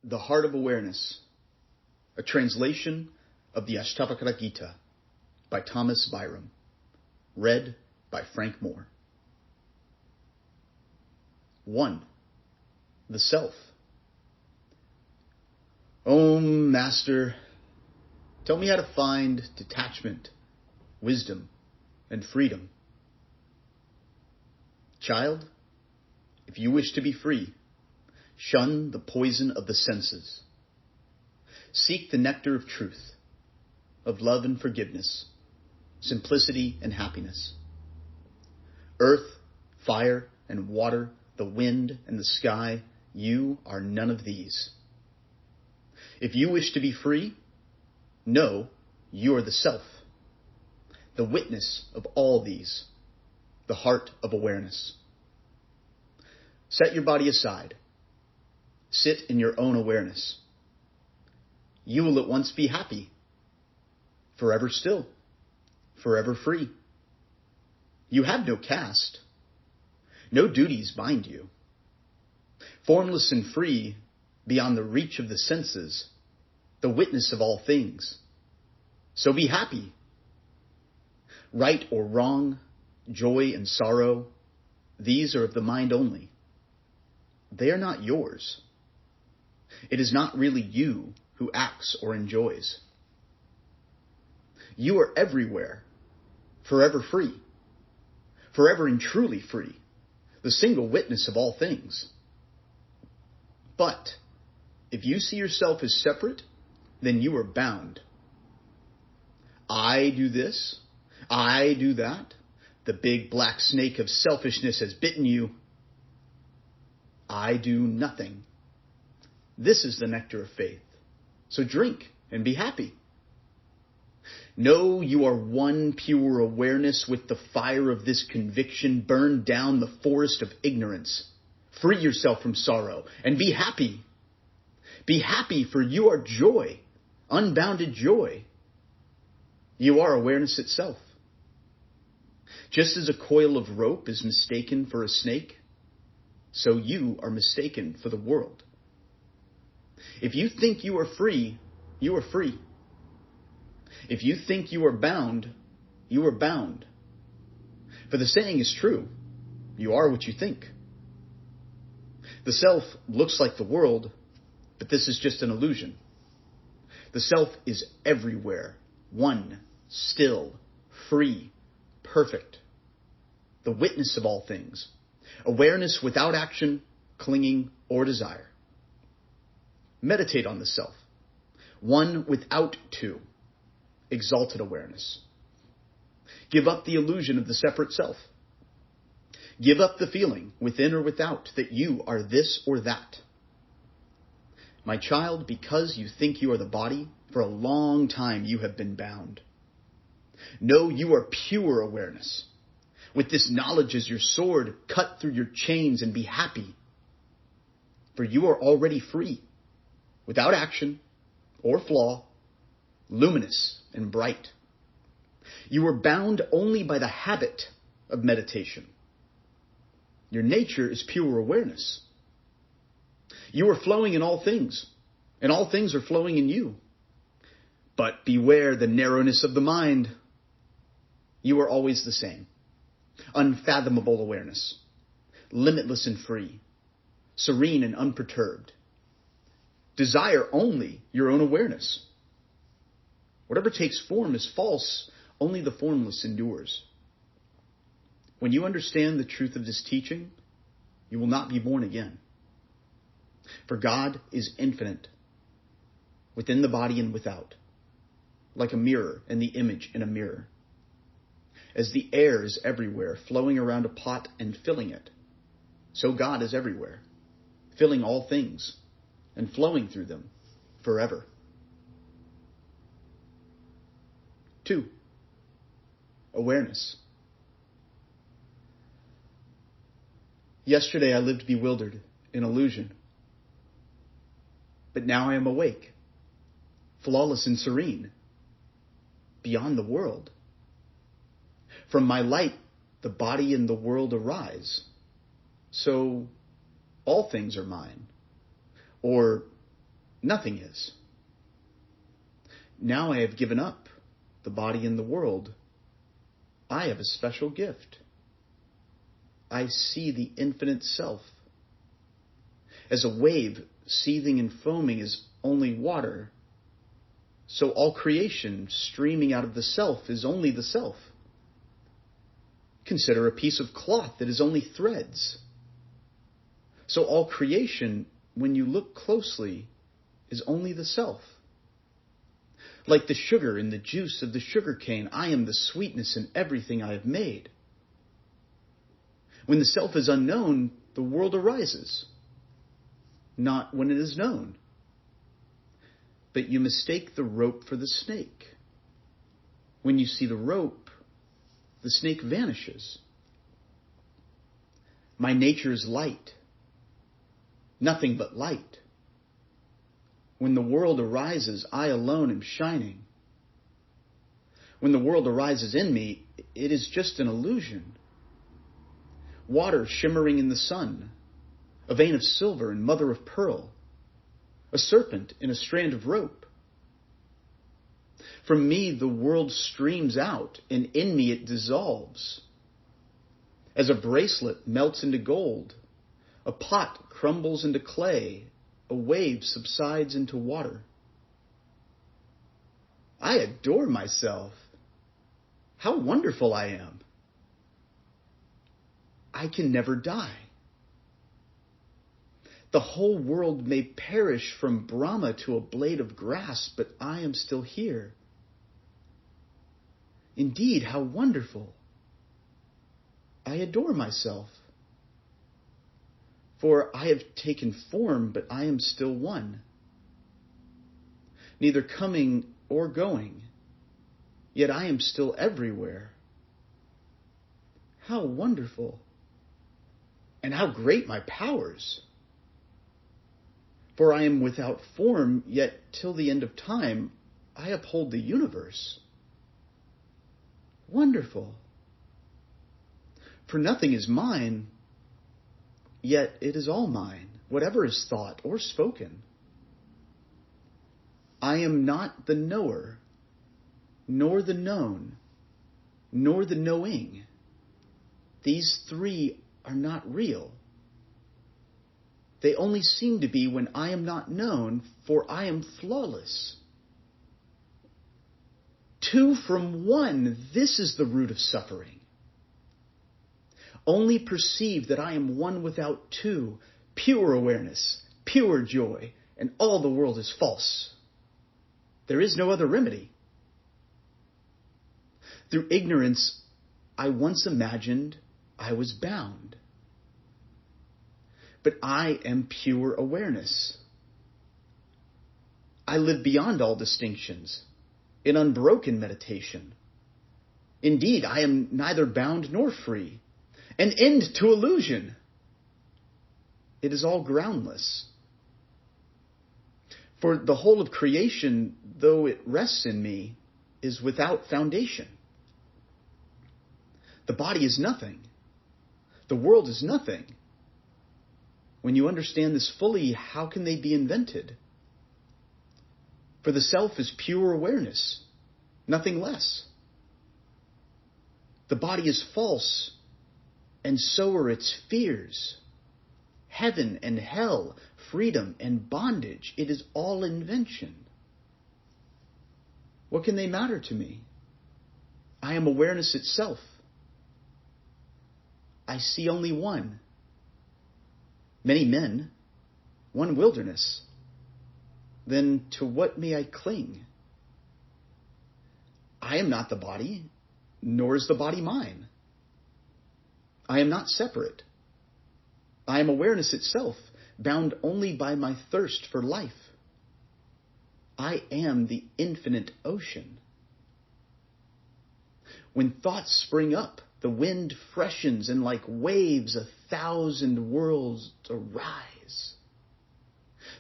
The Heart of Awareness, a translation of the Ashtavakra Gita by Thomas Byrom, read by Frank Moore. 1. The Self. Om, Master, tell me how to find detachment, wisdom, and freedom. Child, if you wish to be free, shun the poison of the senses. Seek the nectar of truth, of love and forgiveness, simplicity and happiness. Earth, fire, and water, the wind and the sky, you are none of these. If you wish to be free, know you are the self, the witness of all these, the heart of awareness. Set your body aside. Sit in your own awareness. You will at once be happy, forever still, forever free. You have no caste. No duties bind you. Formless and free, beyond the reach of the senses, the witness of all things. So be happy. Right or wrong, joy and sorrow, these are of the mind only. They are not yours. It is not really you who acts or enjoys. You are everywhere, forever free, forever and truly free, the single witness of all things. But if you see yourself as separate, then you are bound. I do this, I do that. The big black snake of selfishness has bitten you. I do nothing. This is the nectar of faith. So drink and be happy. Know you are one pure awareness. With the fire of this conviction, burn down the forest of ignorance. Free yourself from sorrow and be happy. Be happy, for you are joy, unbounded joy. You are awareness itself. Just as a coil of rope is mistaken for a snake, so you are mistaken for the world. If you think you are free, you are free. If you think you are bound, you are bound. For the saying is true, you are what you think. The self looks like the world, but this is just an illusion. The self is everywhere, one, still, free, perfect. The witness of all things. Awareness without action, clinging, or desire. Meditate on the self. One without two. Exalted awareness. Give up the illusion of the separate self. Give up the feeling, within or without, that you are this or that. My child, because you think you are the body, for a long time you have been bound. Know you are pure awareness. With this knowledge as your sword, cut through your chains and be happy. For you are already free, without action or flaw, luminous and bright. You are bound only by the habit of meditation. Your nature is pure awareness. You are flowing in all things, and all things are flowing in you. But beware the narrowness of the mind. You are always the same. Unfathomable awareness, limitless and free, serene and unperturbed. Desire only your own awareness. Whatever takes form is false, only the formless endures. When you understand the truth of this teaching, you will not be born again. For God is infinite, within the body and without, like a mirror and the image in a mirror. As the air is everywhere, flowing around a pot and filling it, so God is everywhere, filling all things and flowing through them forever. 2. Awareness. Yesterday I lived bewildered in illusion, but now I am awake, flawless and serene, beyond the world. From my light, the body and the world arise. So all things are mine. Or nothing is. Now I have given up the body and the world. I have a special gift. I see the infinite self. As a wave seething and foaming is only water, so all creation streaming out of the self is only the self. Consider a piece of cloth that is only threads. So all creation, when you look closely, is only the self. Like the sugar in the juice of the sugar cane, I am the sweetness in everything I have made. When the self is unknown, the world arises, not when it is known. But you mistake the rope for the snake. When you see the rope, the snake vanishes. My nature is light, nothing but light. When the world arises, I alone am shining. When the world arises in me, it is just an illusion. Water shimmering in the sun, a vein of silver and mother of pearl, a serpent in a strand of rope. From me the world streams out, and in me it dissolves. As a bracelet melts into gold, a pot crumbles into clay, a wave subsides into water. I adore myself. How wonderful I am. I can never die. The whole world may perish from Brahma to a blade of grass, but I am still here. Indeed, how wonderful. I adore myself. For I have taken form, but I am still one. Neither coming or going, yet I am still everywhere. How wonderful. And how great my powers. For I am without form, yet till the end of time, I uphold the universe. Wonderful. For nothing is mine, yet it is all mine, whatever is thought or spoken. I am not the knower, nor the known, nor the knowing. These three are not real. They only seem to be when I am not known, for I am flawless. Two from one, this is the root of suffering. Only perceive that I am one without two, pure awareness, pure joy, and all the world is false. There is no other remedy. Through ignorance, I once imagined I was bound. But I am pure awareness. I live beyond all distinctions, in unbroken meditation. Indeed, I am neither bound nor free, an end to illusion. It is all groundless. For the whole of creation, though it rests in me, is without foundation. The body is nothing. The world is nothing. When you understand this fully, how can they be invented? For the self is pure awareness, nothing less. The body is false, and so are its fears. Heaven and hell, freedom and bondage, it is all invention. What can they matter to me? I am awareness itself. I see only one. Many men, one wilderness. Then to what may I cling? I am not the body, nor is the body mine. I am not separate. I am awareness itself, bound only by my thirst for life. I am the infinite ocean. When thoughts spring up, the wind freshens, and like waves 1,000 worlds arise.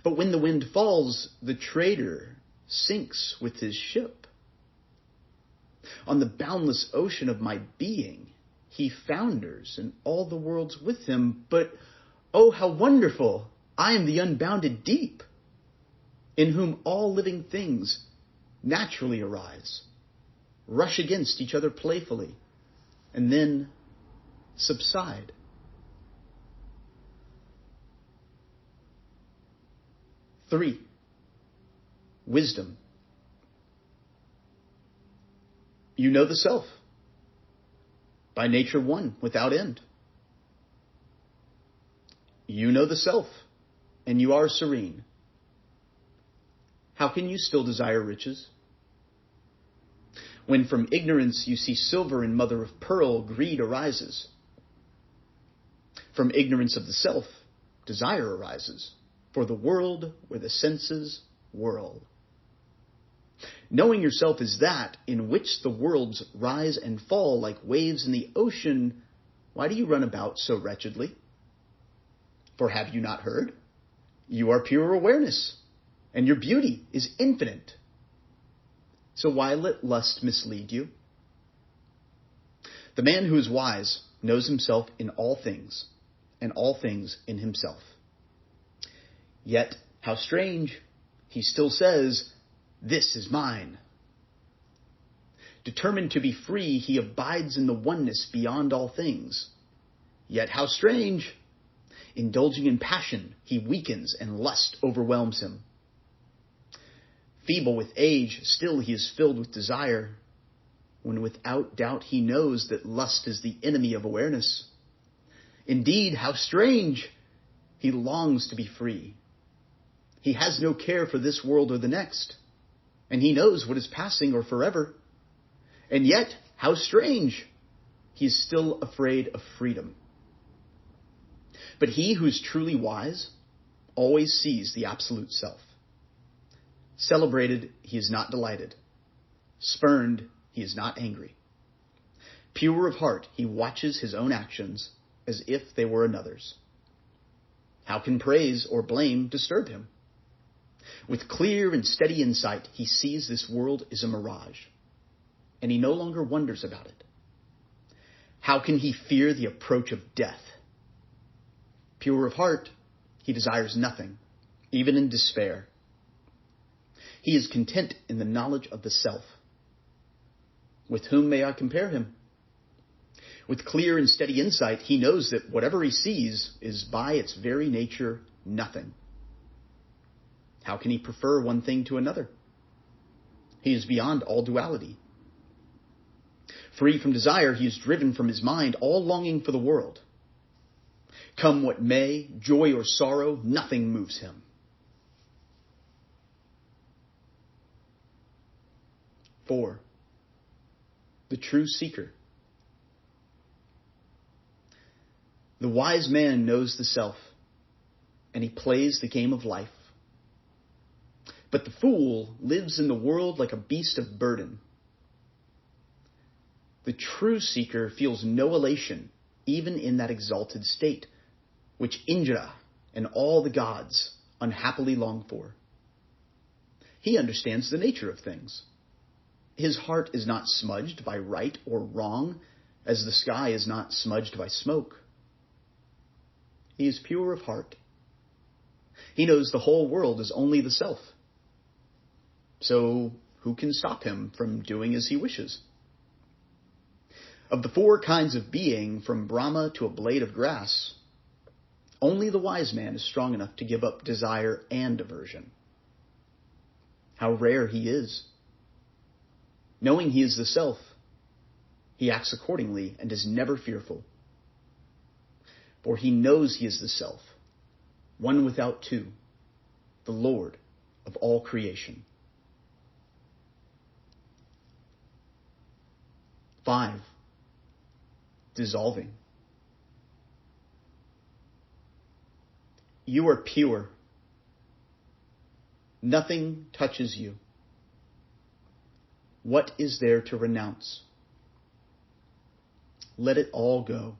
But when the wind falls, the trader sinks with his ship. On the boundless ocean of my being, he founders, and all the worlds with him. But, oh, how wonderful! I am the unbounded deep. in whom all living things naturally arise, rush against each other playfully, and then subside. Three, wisdom. You know the self, by nature one, without end. You know the self, and you are serene. How can you still desire riches? When from ignorance you see silver and mother of pearl, greed arises. From ignorance of the self, desire arises, for the world where the senses whirl. Knowing yourself is that in which the worlds rise and fall like waves in the ocean, why do you run about so wretchedly? For have you not heard? You are pure awareness, and your beauty is infinite. So why let lust mislead you? The man who is wise knows himself in all things, and all things in himself. Yet, how strange, he still says, "This is mine." Determined to be free, he abides in the oneness beyond all things. Yet, how strange, indulging in passion, he weakens and lust overwhelms him. Feeble with age, still he is filled with desire, when without doubt he knows that lust is the enemy of awareness. Indeed, how strange! He longs to be free. He has no care for this world or the next, and he knows what is passing or forever. And yet, how strange! He is still afraid of freedom. But he who is truly wise always sees the absolute self. Celebrated, he is not delighted. Spurned, he is not angry. Pure of heart, he watches his own actions as if they were another's. How can praise or blame disturb him? With clear and steady insight, he sees this world is a mirage, and he no longer wonders about it. How can he fear the approach of death? Pure of heart, he desires nothing, even in despair. He is content in the knowledge of the self. With whom may I compare him? With clear and steady insight, he knows that whatever he sees is by its very nature nothing. How can he prefer one thing to another? He is beyond all duality. Free from desire, he is driven from his mind all longing for the world. Come what may, joy or sorrow, nothing moves him. Four, the true seeker. The wise man knows the self, and he plays the game of life. But the fool lives in the world like a beast of burden. The true seeker feels no elation, even in that exalted state, which Indra and all the gods unhappily long for. He understands the nature of things. His heart is not smudged by right or wrong, as the sky is not smudged by smoke. He is pure of heart. He knows the whole world is only the self. So who can stop him from doing as he wishes? Of the four kinds of being, from Brahma to a blade of grass, only the wise man is strong enough to give up desire and aversion. How rare he is! Knowing he is the self, he acts accordingly and is never fearful. For he knows he is the self, one without two, the Lord of all creation. 5, dissolving. You are pure. Nothing touches you. What is there to renounce? Let it all go.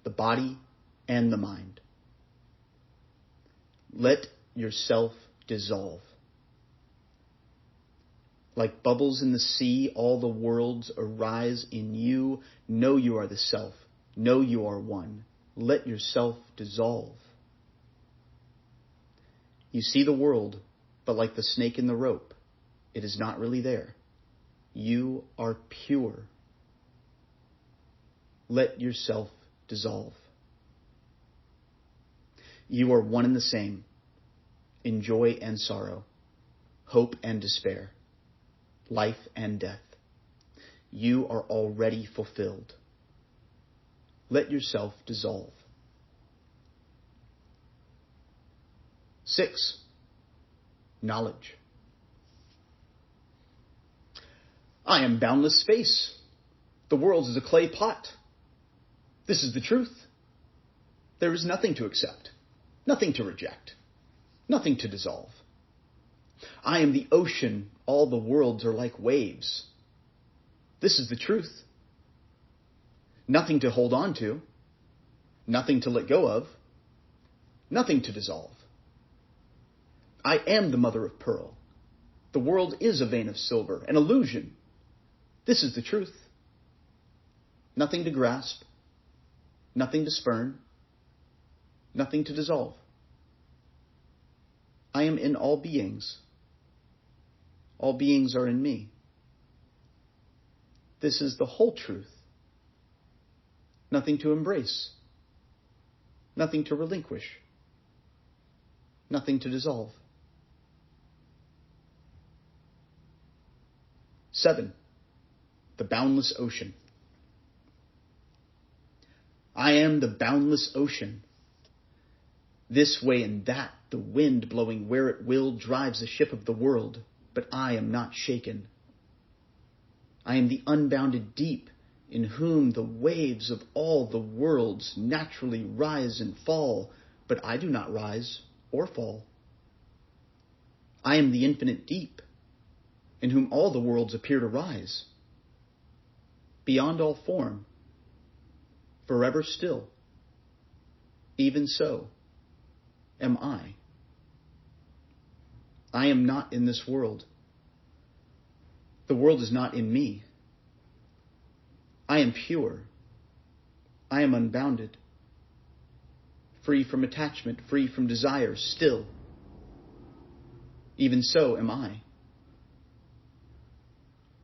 The body and the mind. Let yourself dissolve. Like bubbles in the sea, all the worlds arise in you. Know you are the self. Know you are one. Let yourself dissolve. You see the world, but like the snake in the rope, it is not really there. You are pure. Let yourself dissolve. You are one and the same, in joy and sorrow, hope and despair, life and death. You are already fulfilled. Let yourself dissolve. 6. Knowledge. I am boundless space. The world is a clay pot. This is the truth. There is nothing to accept, nothing to reject, nothing to dissolve. I am the ocean. All the worlds are like waves. This is the truth. Nothing to hold on to, nothing to let go of, nothing to dissolve. I am the mother of pearl. The world is a vein of silver, an illusion. This is the truth. Nothing to grasp, nothing to spurn, nothing to dissolve. I am in all beings. All beings are in me. This is the whole truth. Nothing to embrace, nothing to relinquish, nothing to dissolve. 7. The boundless ocean. I am the boundless ocean. This way and that, the wind blowing where it will drives the ship of the world, but I am not shaken. I am the unbounded deep, in whom the waves of all the worlds naturally rise and fall, but I do not rise or fall. I am the infinite deep, in whom all the worlds appear to rise. Beyond all form, forever still, even so am I. I am not in this world. The world is not in me. I am pure. I am unbounded, free from attachment, free from desire, still. Even so am I.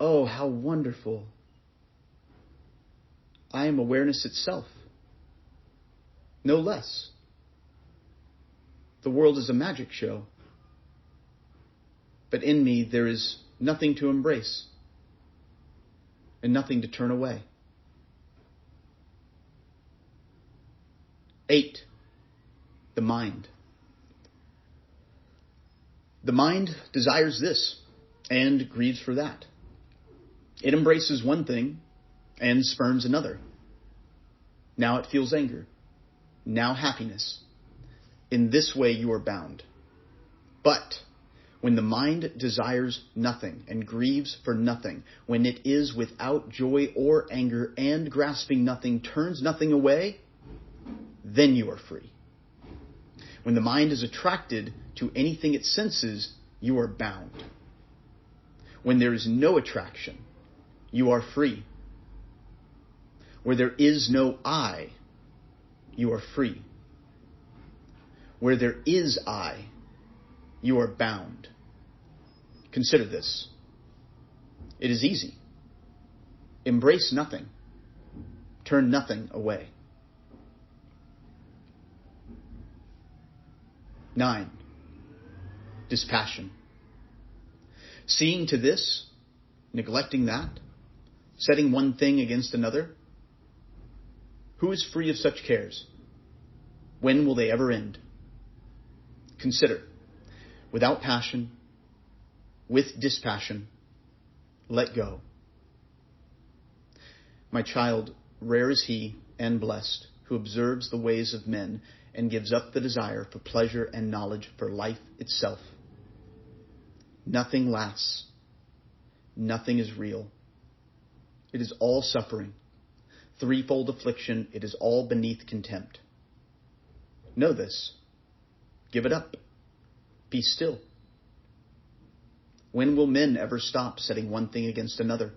Oh, how wonderful. I am awareness itself, no less. The world is a magic show, but in me there is nothing to embrace and nothing to turn away. 8. The mind. The mind desires this and grieves for that. It embraces one thing and spurns another. Now it feels anger, now happiness. In this way you are bound. But when the mind desires nothing and grieves for nothing, when it is without joy or anger and grasping nothing, turns nothing away, then you are free. When the mind is attracted to anything it senses, you are bound. When there is no attraction, you are free. Where there is no I, you are free. Where there is I, you are bound. Consider this. It is easy. Embrace nothing. Turn nothing away. 9. Dispassion. Seeing to this, neglecting that, setting one thing against another. Who is free of such cares? When will they ever end? Consider, without passion, with dispassion, let go. My child, rare is he and blessed who observes the ways of men and gives up the desire for pleasure and knowledge for life itself. Nothing lasts. Nothing is real. It is all suffering. Threefold affliction, it is all beneath contempt. Know this. Give it up. Be still. When will men ever stop setting one thing against another?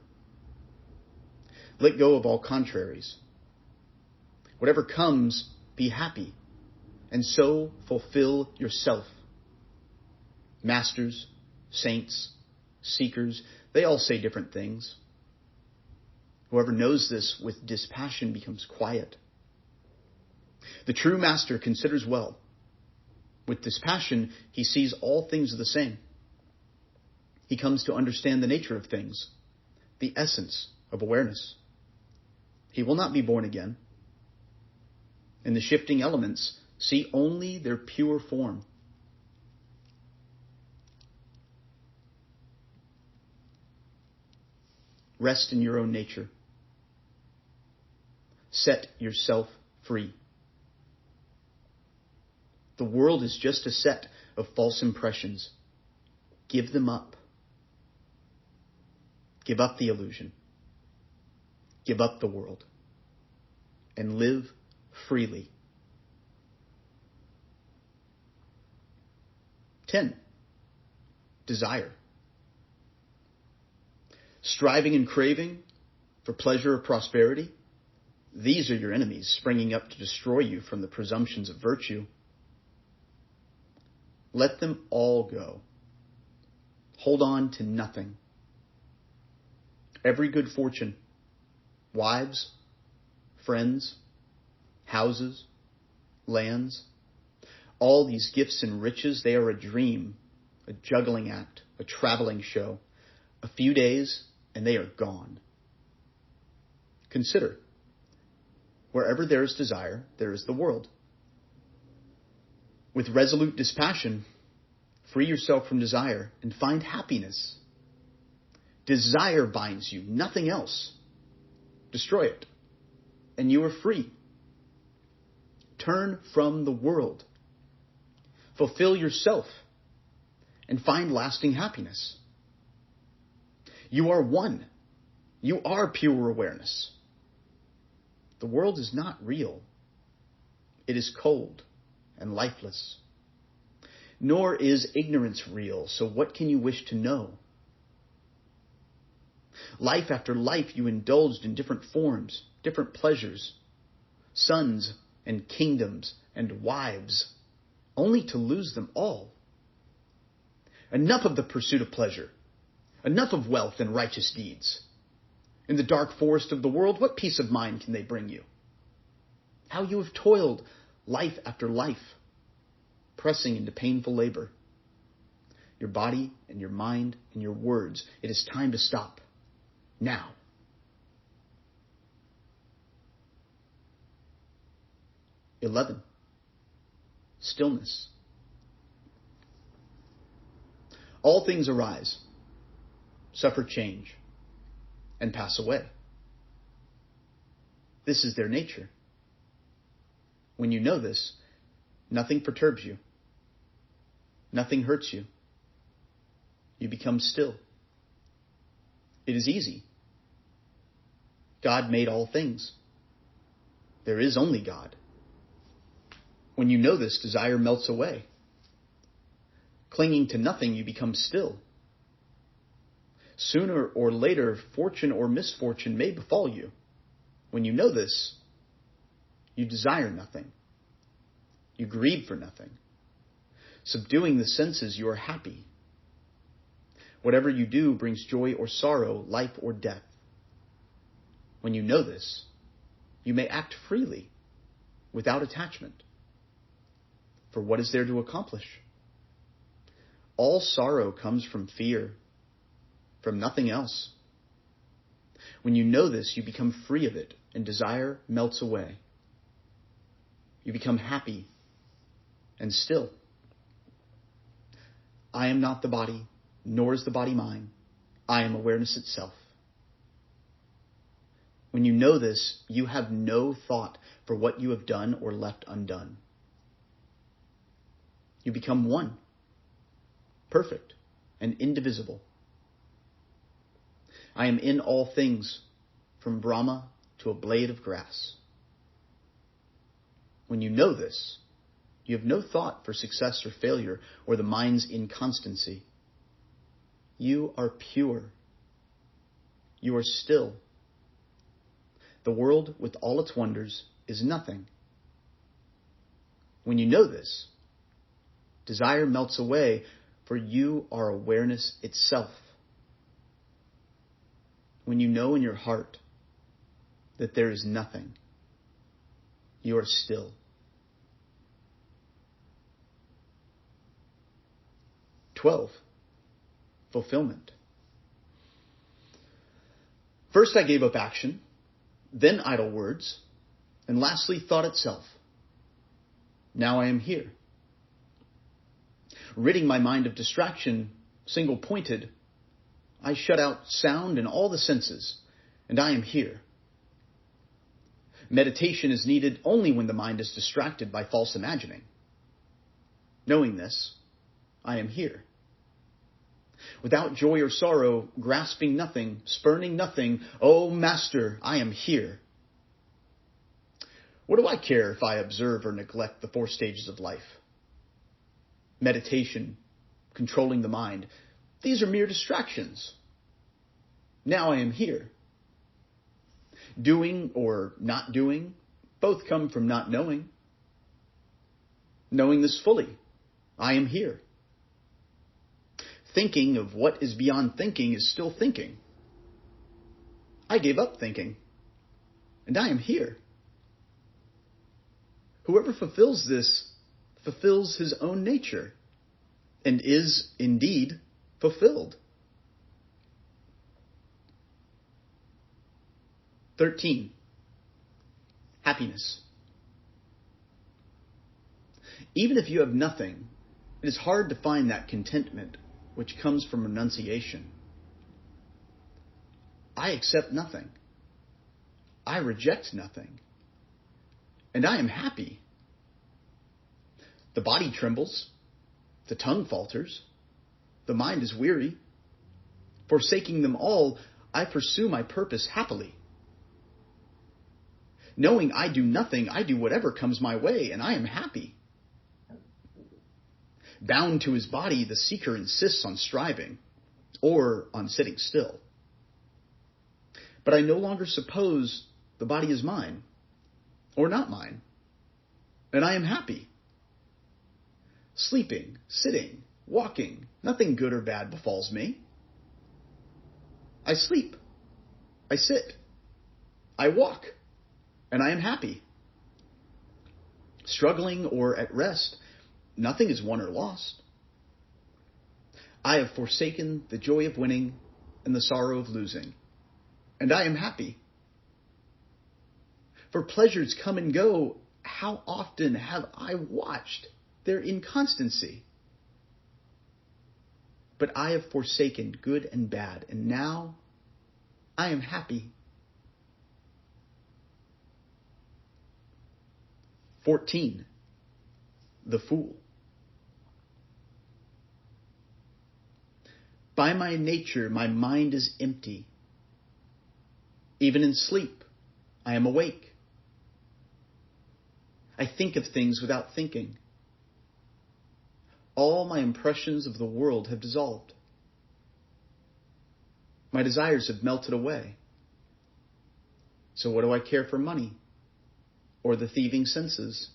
Let go of all contraries. Whatever comes, be happy, and so fulfill yourself. Masters, saints, seekers, they all say different things. Whoever knows this with dispassion becomes quiet. The true master considers well. With dispassion, he sees all things the same. He comes to understand the nature of things, the essence of awareness. He will not be born again. In the shifting elements, see only their pure form. Rest in your own nature. Set yourself free. The world is just a set of false impressions. Give them up. Give up the illusion. Give up the world. And live freely. 10. Desire. Striving and craving for pleasure or prosperity, these are your enemies springing up to destroy you from the presumptions of virtue. Let them all go. Hold on to nothing. Every good fortune, wives, friends, houses, lands, all these gifts and riches, they are a dream, a juggling act, a traveling show. A few days and they are gone. Consider, wherever there is desire, there is the world. With resolute dispassion, free yourself from desire and find happiness. Desire binds you, nothing else. Destroy it, and you are free. Turn from the world. Fulfill yourself, and find lasting happiness. You are one. You are pure awareness. The world is not real. It is cold and lifeless. Nor is ignorance real, so what can you wish to know? Life after life you indulged in different forms, different pleasures, sons and kingdoms and wives, only to lose them all. Enough of the pursuit of pleasure. Enough of wealth and righteous deeds. In the dark forest of the world, what peace of mind can they bring you? How you have toiled life after life, pressing into painful labor. Your body and your mind and your words, it is time to stop. Now. Eleven. Stillness. All things arise, suffer change, and pass away. This is their nature. When you know this, nothing perturbs you. Nothing hurts you. You become still. It is easy. God made all things. There is only God. When you know this, desire melts away. Clinging to nothing, you become still. Sooner or later, fortune or misfortune may befall you. When you know this, you desire nothing. You grieve for nothing. Subduing the senses, you are happy. Whatever you do brings joy or sorrow, life or death. When you know this, you may act freely, without attachment. For what is there to accomplish? All sorrow comes from fear, from nothing else. When you know this, you become free of it, and desire melts away. You become happy and still. I am not the body, nor is the body mine. I am awareness itself. When you know this, you have no thought for what you have done or left undone. You become one, perfect and indivisible. I am in all things, from Brahma to a blade of grass. When you know this, you have no thought for success or failure or the mind's inconstancy. You are pure. You are still. The world, with all its wonders, is nothing. When you know this, desire melts away, for you are awareness itself. When you know in your heart that there is nothing, you are still. 12. Fulfillment. First I gave up action, then idle words, and lastly thought itself. Now I am here. Ridding my mind of distraction, single-pointed, I shut out sound and all the senses, and I am here. Meditation is needed only when the mind is distracted by false imagining. Knowing this, I am here. Without joy or sorrow, grasping nothing, spurning nothing, oh Master, I am here. What do I care if I observe or neglect the 4 stages of life? Meditation, controlling the mind, these are mere distractions. Now I am here. Doing or not doing, both come from not knowing. Knowing this fully, I am here. Thinking of what is beyond thinking is still thinking. I gave up thinking, and I am here. Whoever fulfills this fulfills his own nature and is indeed fulfilled. 13. Happiness. Even if you have nothing, it is hard to find that contentment which comes from renunciation. I accept nothing. I reject nothing. And I am happy. The body trembles. The tongue falters. The mind is weary. Forsaking them all, I pursue my purpose happily. Knowing I do nothing, I do whatever comes my way, and I am happy. Bound to his body, the seeker insists on striving, or on sitting still. But I no longer suppose the body is mine, or not mine, and I am happy. Sleeping, sitting, walking, nothing good or bad befalls me. I sleep, I sit, I walk, and I am happy. Struggling or at rest, nothing is won or lost. I have forsaken the joy of winning and the sorrow of losing, and I am happy. For pleasures come and go, how often have I watched their inconstancy? But I have forsaken good and bad, and now I am happy. 14. The fool. By my nature, my mind is empty. Even in sleep, I am awake. I think of things without thinking. All my impressions of the world have dissolved. My desires have melted away. So what do I care for money, or the thieving senses,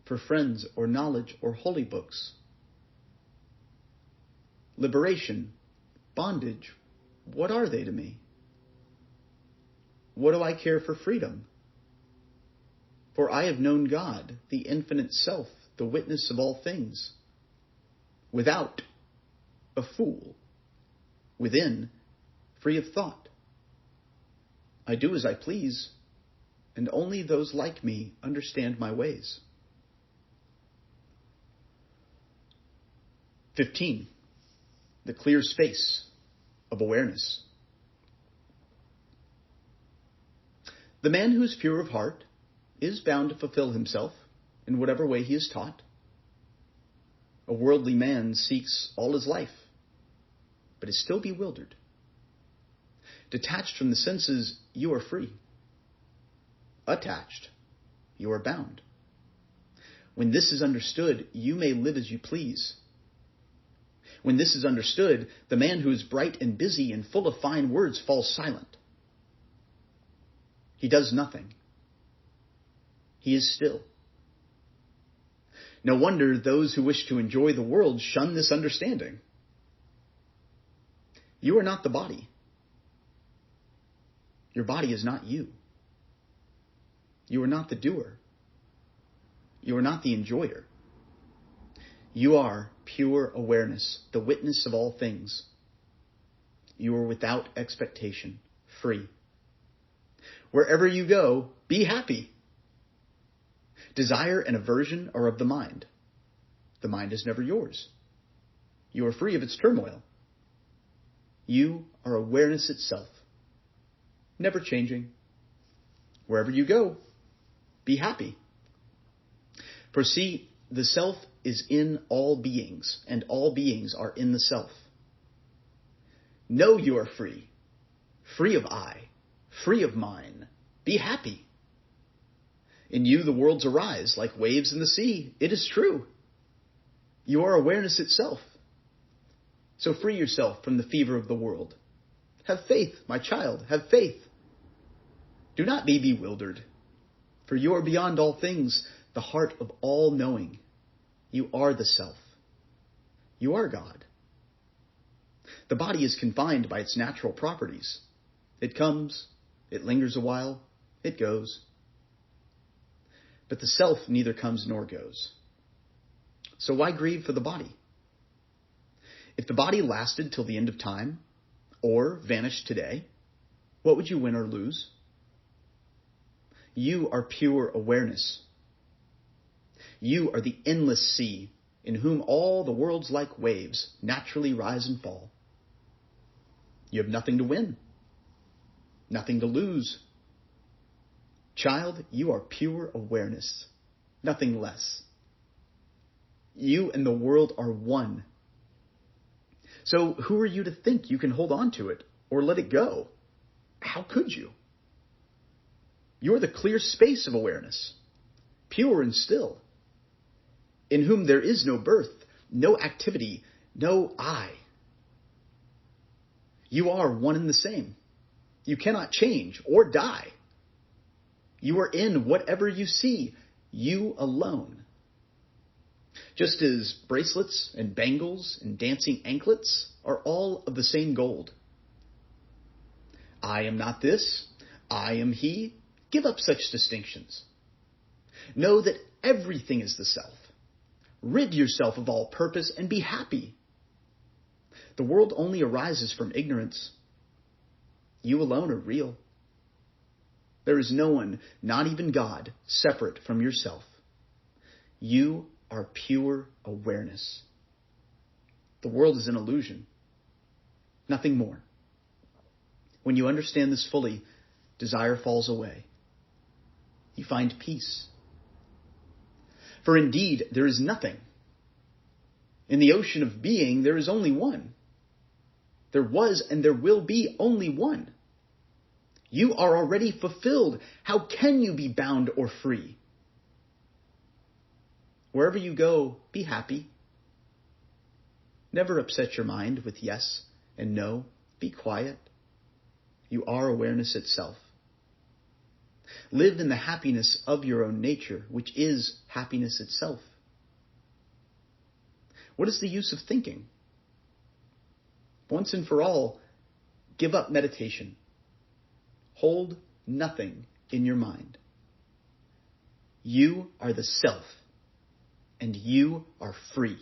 for friends or knowledge or holy books? Liberation, bondage, what are they to me? What do I care for freedom? For I have known God, the infinite self, the witness of all things. Without, a fool. Within, free of thought. I do as I please, and only those like me understand my ways. 15. The clear space of awareness. The man who is pure of heart is bound to fulfill himself in whatever way he is taught. A worldly man seeks all his life, but is still bewildered. Detached from the senses, you are free. Attached, you are bound. When this is understood, you may live as you please. When this is understood, the man who is bright and busy and full of fine words falls silent. He does nothing. He is still. No wonder those who wish to enjoy the world shun this understanding. You are not the body. Your body is not you. You are not the doer. You are not the enjoyer. You are pure awareness, the witness of all things. You are without expectation, free. Wherever you go, be happy. Desire and aversion are of the mind. The mind is never yours. You are free of its turmoil. You are awareness itself, never changing. Wherever you go, be happy. For see, the self is in all beings, and all beings are in the self. Know you are free, free of I, free of mine. Be happy. In you the worlds arise like waves in the sea. It is true. You are awareness itself. So free yourself from the fever of the world. Have faith, my child, have faith. Do not be bewildered, for you are beyond all things, the heart of all knowing. You are the self. You are God. The body is confined by its natural properties. It comes, it lingers a while, it goes. But the self neither comes nor goes. So why grieve for the body? If the body lasted till the end of time, or vanished today, what would you win or lose? You are pure awareness. You are the endless sea, in whom all the worlds like waves naturally rise and fall. You have nothing to win, nothing to lose. Child, you are pure awareness, nothing less. You and the world are one. So who are you to think you can hold on to it or let it go? How could you? You are the clear space of awareness, pure and still, in whom there is no birth, no activity, no I. You are one and the same. You cannot change or die. You are in whatever you see, you alone. Just as bracelets and bangles and dancing anklets are all of the same gold. I am not this, I am he. Give up such distinctions. Know that everything is the self. Rid yourself of all purpose and be happy. The world only arises from ignorance. You alone are real. There is no one, not even God, separate from yourself. You are pure awareness. The world is an illusion, nothing more. When you understand this fully, desire falls away. You find peace. For indeed, there is nothing. In the ocean of being, there is only one. There was and there will be only one. You are already fulfilled. How can you be bound or free? Wherever you go, be happy. Never upset your mind with yes and no. Be quiet. You are awareness itself. Live in the happiness of your own nature, which is happiness itself. What is the use of thinking? Once and for all, give up meditation. Hold nothing in your mind. You are the self, and you are free.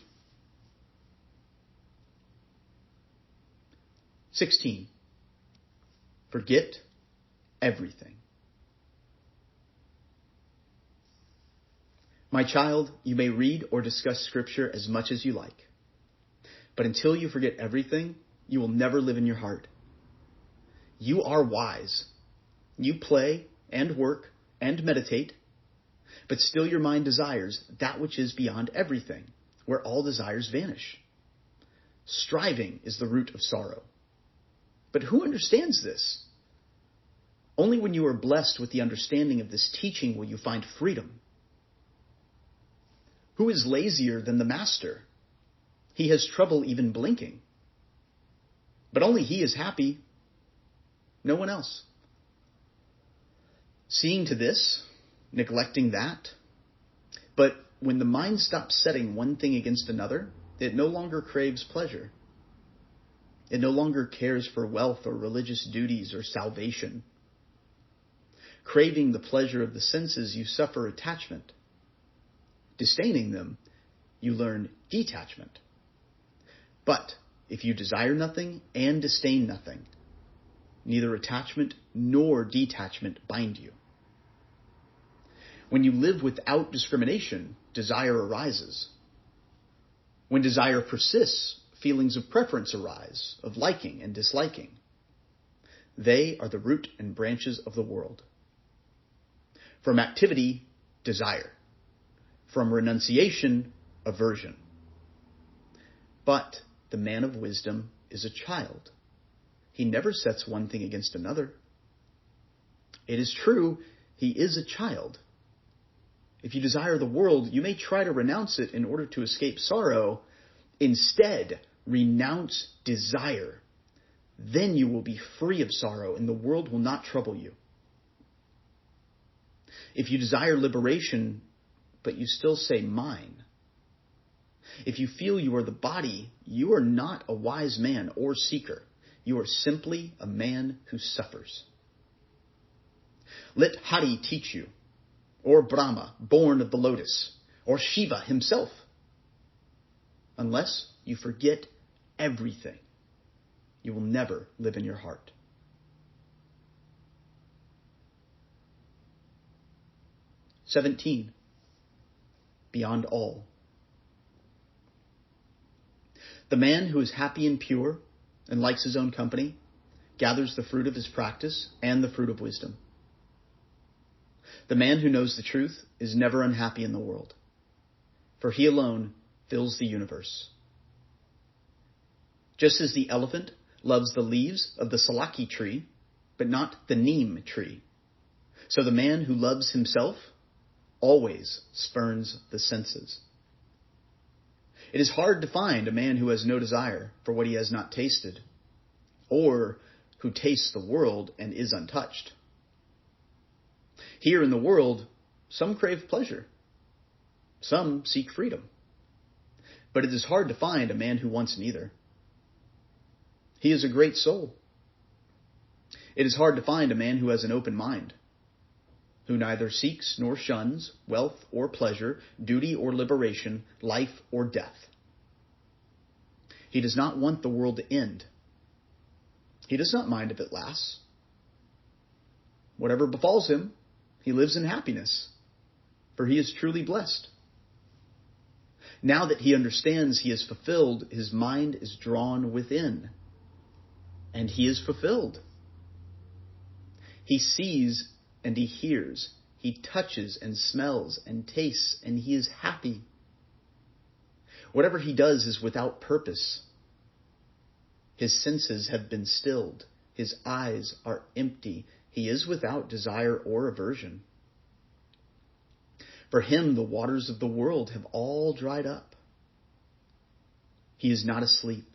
16. Forget everything. My child, you may read or discuss Scripture as much as you like. But until you forget everything, you will never live in your heart. You are wise. You play and work and meditate, but still your mind desires that which is beyond everything, where all desires vanish. Striving is the root of sorrow. But who understands this? Only when you are blessed with the understanding of this teaching will you find freedom. Who is lazier than the master? He has trouble even blinking. But only he is happy, no one else. Seeing to this, neglecting that. But when the mind stops setting one thing against another, it no longer craves pleasure. It no longer cares for wealth or religious duties or salvation. Craving the pleasure of the senses, you suffer attachment. Disdaining them, you learn detachment. But if you desire nothing and disdain nothing, neither attachment nor detachment bind you. When you live without discrimination, desire arises. When desire persists, feelings of preference arise, of liking and disliking. They are the root and branches of the world. From activity, desire. From renunciation, aversion. But the man of wisdom is a child. He never sets one thing against another. It is true, he is a child. If you desire the world, you may try to renounce it in order to escape sorrow. Instead, renounce desire. Then you will be free of sorrow, and the world will not trouble you. If you desire liberation, but you still say mine. If you feel you are the body, you are not a wise man or seeker. You are simply a man who suffers. Let Hari teach you, or Brahma, born of the lotus, or Shiva himself. Unless you forget everything, you will never live in your heart. (17) Beyond all. The man who is happy and pure and likes his own company gathers the fruit of his practice and the fruit of wisdom. The man who knows the truth is never unhappy in the world, for he alone fills the universe. Just as the elephant loves the leaves of the salaki tree, but not the neem tree, so the man who loves himself always spurns the senses. It is hard to find a man who has no desire for what he has not tasted, or who tastes the world and is untouched. Here in the world, some crave pleasure. Some seek freedom. But it is hard to find a man who wants neither. He is a great soul. It is hard to find a man who has an open mind, who neither seeks nor shuns wealth or pleasure, duty or liberation, life or death. He does not want the world to end. He does not mind if it lasts. Whatever befalls him, he lives in happiness, for he is truly blessed. Now that he understands he is fulfilled, his mind is drawn within, and he is fulfilled. He sees and he hears, he touches and smells and tastes, and he is happy. Whatever he does is without purpose. His senses have been stilled. His eyes are empty. He is without desire or aversion. For him, the waters of the world have all dried up. He is not asleep.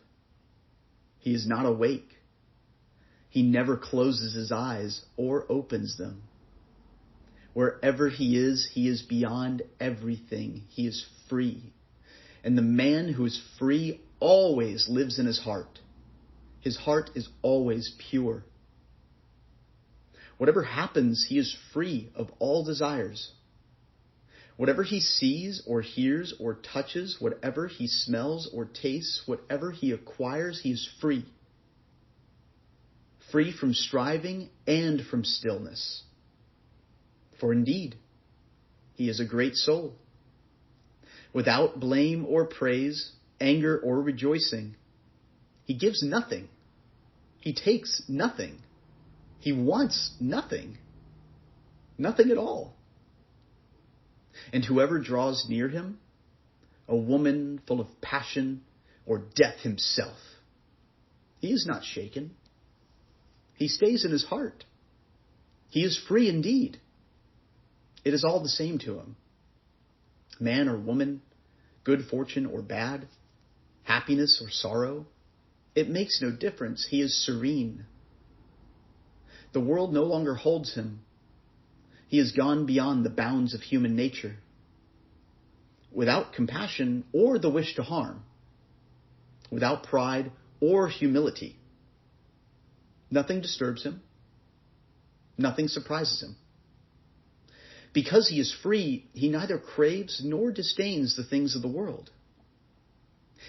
He is not awake. He never closes his eyes or opens them. Wherever he is beyond everything. He is free. And the man who is free always lives in his heart. His heart is always pure. Whatever happens, he is free of all desires. Whatever he sees or hears or touches, whatever he smells or tastes, whatever he acquires, he is free. Free from striving and from stillness. For indeed, he is a great soul. Without blame or praise, anger or rejoicing, he gives nothing. He takes nothing. He wants nothing. Nothing at all. And whoever draws near him, a woman full of passion or death himself, he is not shaken. He stays in his heart. He is free indeed. It is all the same to him. Man or woman, good fortune or bad, happiness or sorrow, it makes no difference. He is serene. The world no longer holds him. He has gone beyond the bounds of human nature. without compassion or the wish to harm, without pride or humility. Nothing disturbs him. Nothing surprises him. Because he is free, he neither craves nor disdains the things of the world.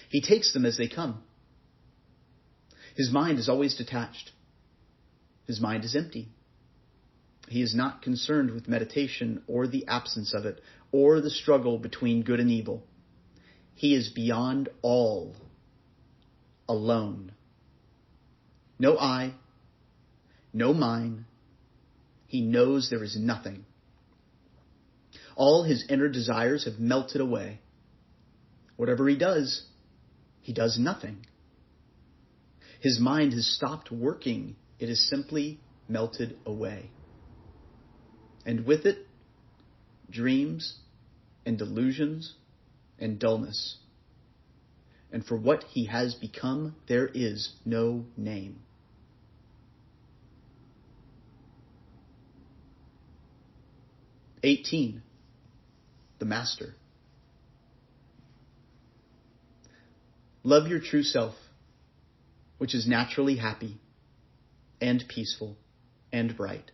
He takes them as they come. His mind is always detached. His mind is empty. He is not concerned with meditation or the absence of it, or the struggle between good and evil. He is beyond all, alone. No I, no mine. He knows there is nothing. All his inner desires have melted away. Whatever he does nothing. His mind has stopped working. It has simply melted away. And with it, dreams and delusions and dullness. And for what he has become, there is no name. (18) The Master. Love your true self, which is naturally happy and peaceful and bright.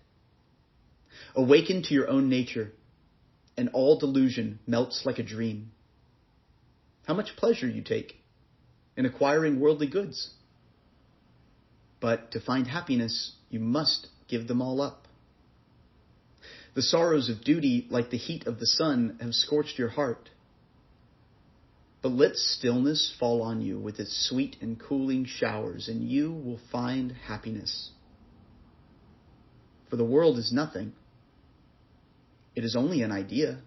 Awaken to your own nature, and all delusion melts like a dream. How much pleasure you take in acquiring worldly goods. But to find happiness, you must give them all up. The sorrows of duty, like the heat of the sun, have scorched your heart. But let stillness fall on you with its sweet and cooling showers, and you will find happiness. For the world is nothing. It is only an idea.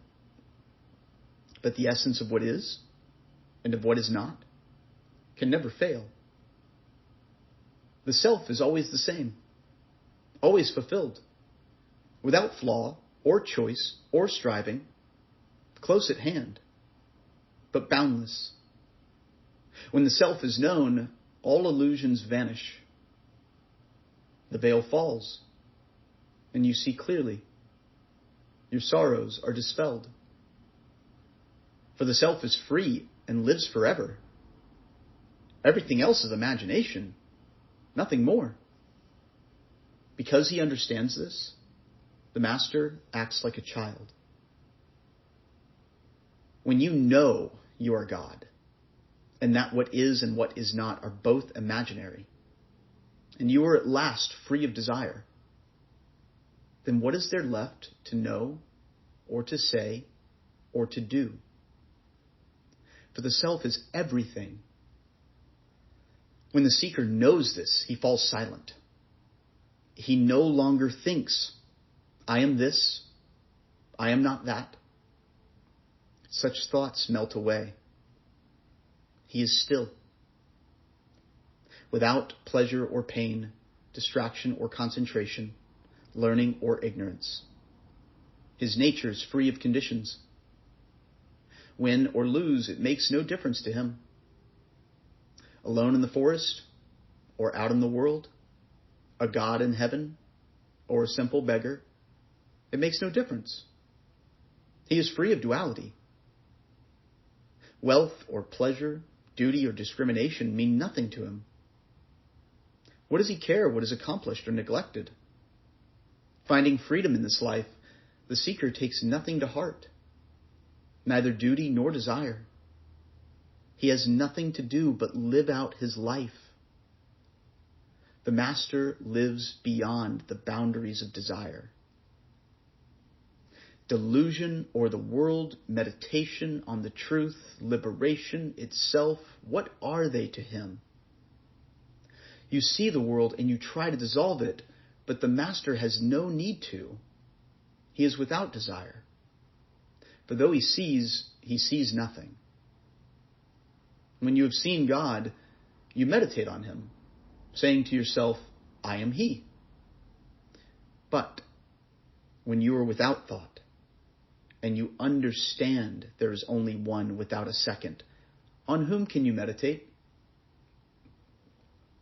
But the essence of what is, and of what is not, can never fail. The self is always the same, always fulfilled, without flaw or choice or striving, close at hand, but boundless. When the self is known, all illusions vanish. The veil falls, and you see clearly. Your sorrows are dispelled. For the self is free and lives forever. Everything else is imagination, nothing more. Because he understands this, the Master acts like a child. When you know you are God, and that what is and what is not are both imaginary, and you are at last free of desire, then what is there left to know, or to say, or to do? For the self is everything. When the seeker knows this, he falls silent. He no longer thinks, I am this, I am not that. Such thoughts melt away. He is still. Without pleasure or pain, distraction or concentration, learning or ignorance. His nature is free of conditions. Win or lose, it makes no difference to him. Alone in the forest or out in the world, a god in heaven or a simple beggar, it makes no difference. He is free of duality. Wealth or pleasure, duty or discrimination mean nothing to him. What does he care what is accomplished or neglected? Finding freedom in this life, the seeker takes nothing to heart, neither duty nor desire. He has nothing to do but live out his life. The Master lives beyond the boundaries of desire. Delusion or the world, meditation on the truth, liberation itself, what are they to him? You see the world and you try to dissolve it, but the Master has no need to. He is without desire. For though he sees nothing. When you have seen God, you meditate on him, saying to yourself, I am he. But when you are without thought, and you understand there is only one without a second, on whom can you meditate?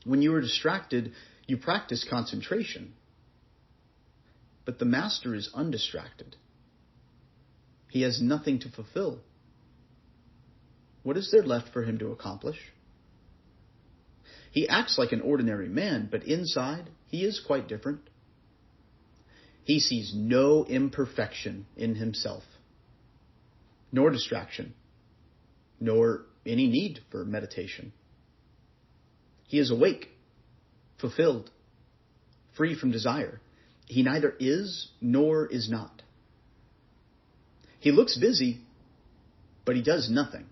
When you are distracted, you practice concentration. But the Master is undistracted. He has nothing to fulfill. what is there left for him to accomplish? He acts like an ordinary man, but inside he is quite different. He sees no imperfection in himself, nor distraction, nor any need for meditation. He is awake, fulfilled, free from desire. He neither is nor is not. He looks busy, but he does nothing.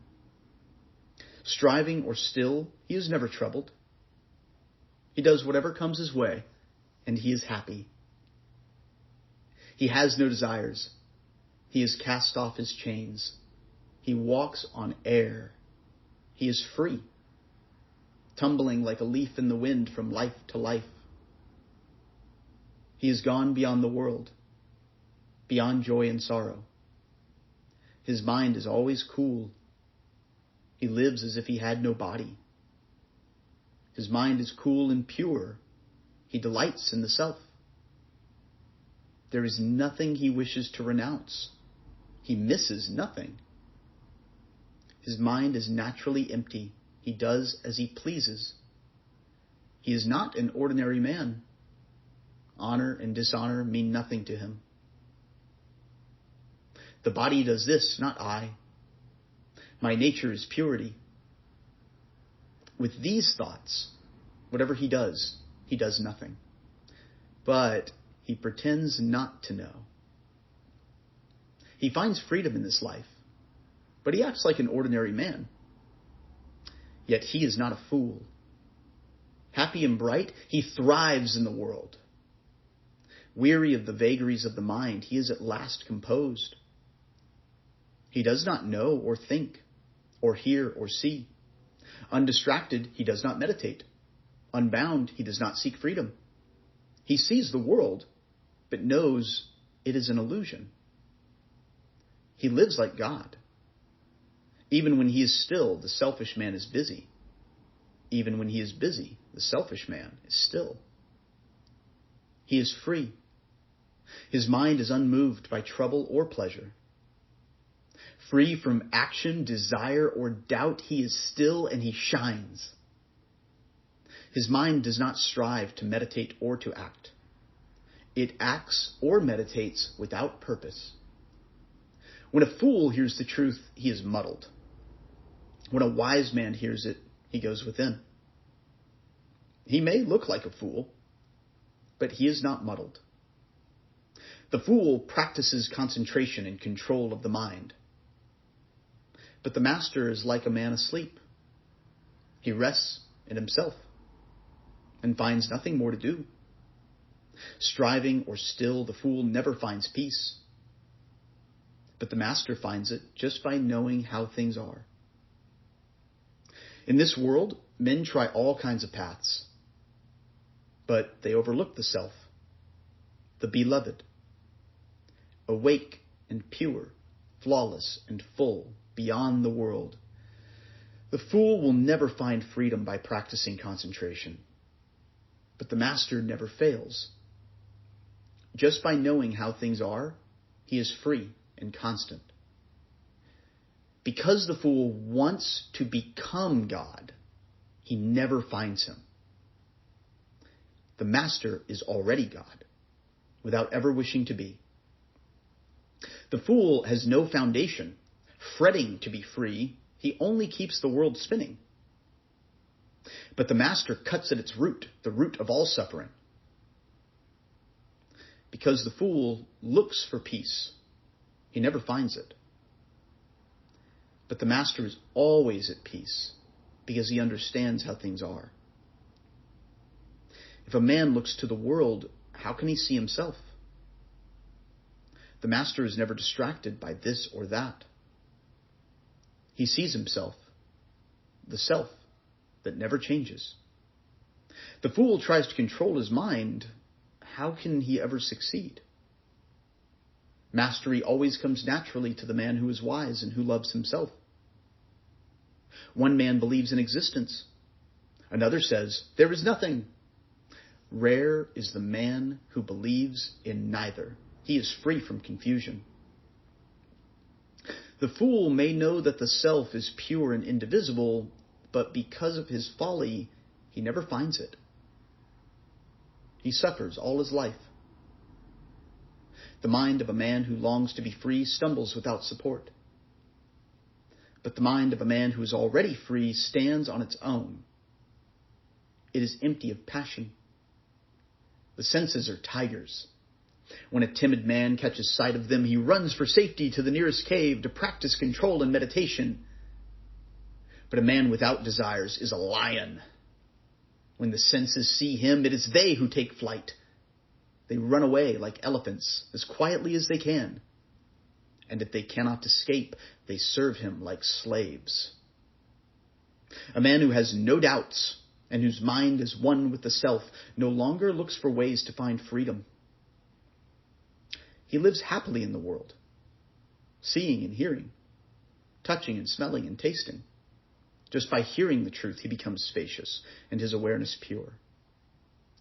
Striving or still, he is never troubled. He does whatever comes his way, and he is happy. He has no desires. He has cast off his chains. He walks on air. He is free, tumbling like a leaf in the wind from life to life. He has gone beyond the world, beyond joy and sorrow. His mind is always cool. He lives as if he had no body. His mind is cool and pure. He delights in the self. There is nothing he wishes to renounce. He misses nothing. His mind is naturally empty. He does as he pleases. He is not an ordinary man. Honor and dishonor mean nothing to him. The body does this, not I. My nature is purity. With these thoughts, whatever he does nothing. But he pretends not to know. He finds freedom in this life, but he acts like an ordinary man. Yet he is not a fool. Happy and bright, he thrives in the world. Weary of the vagaries of the mind, he is at last composed. He does not know or think, or hear or see. Undistracted, he does not meditate. Unbound, he does not seek freedom. He sees the world, but knows it is an illusion. He lives like God. Even when he is still, the selfish man is busy. Even when he is busy, the selfish man is still. He is free. His mind is unmoved by trouble or pleasure. Free from action, desire, or doubt, he is still and he shines. His mind does not strive to meditate or to act. It acts or meditates without purpose. When a fool hears the truth, he is muddled. When a wise man hears it, he goes within. He may look like a fool, but he is not muddled. The fool practices concentration and control of the mind. But the master is like a man asleep. He rests in himself and finds nothing more to do. Striving or still, the fool never finds peace. But the master finds it just by knowing how things are. In this world, men try all kinds of paths, but they overlook the self, the beloved, awake and pure, flawless and full, beyond the world. The fool will never find freedom by practicing concentration, but the master never fails. Just by knowing how things are, he is free and constant. Because the fool wants to become God, he never finds him. The master is already God, without ever wishing to be. The fool has no foundation. Fretting to be free, he only keeps the world spinning. But the master cuts at its root, the root of all suffering. Because the fool looks for peace, he never finds it. But the master is always at peace, because he understands how things are. If a man looks to the world, how can he see himself? The master is never distracted by this or that. He sees himself, the self that never changes. The fool tries to control his mind. How can he ever succeed? Mastery always comes naturally to the man who is wise and who loves himself. One man believes in existence. Another says, there is nothing. Rare is the man who believes in neither. He is free from confusion. The fool may know that the self is pure and indivisible, but because of his folly, he never finds it. He suffers all his life. The mind of a man who longs to be free stumbles without support. But the mind of a man who is already free stands on its own. It is empty of passion. The senses are tigers. When a timid man catches sight of them, he runs for safety to the nearest cave to practice control and meditation. But a man without desires is a lion. When the senses see him, it is they who take flight. They run away like elephants, as quietly as they can. And if they cannot escape, they serve him like slaves. A man who has no doubts and whose mind is one with the self no longer looks for ways to find freedom. He lives happily in the world, seeing and hearing, touching and smelling and tasting. Just by hearing the truth, he becomes spacious and his awareness pure.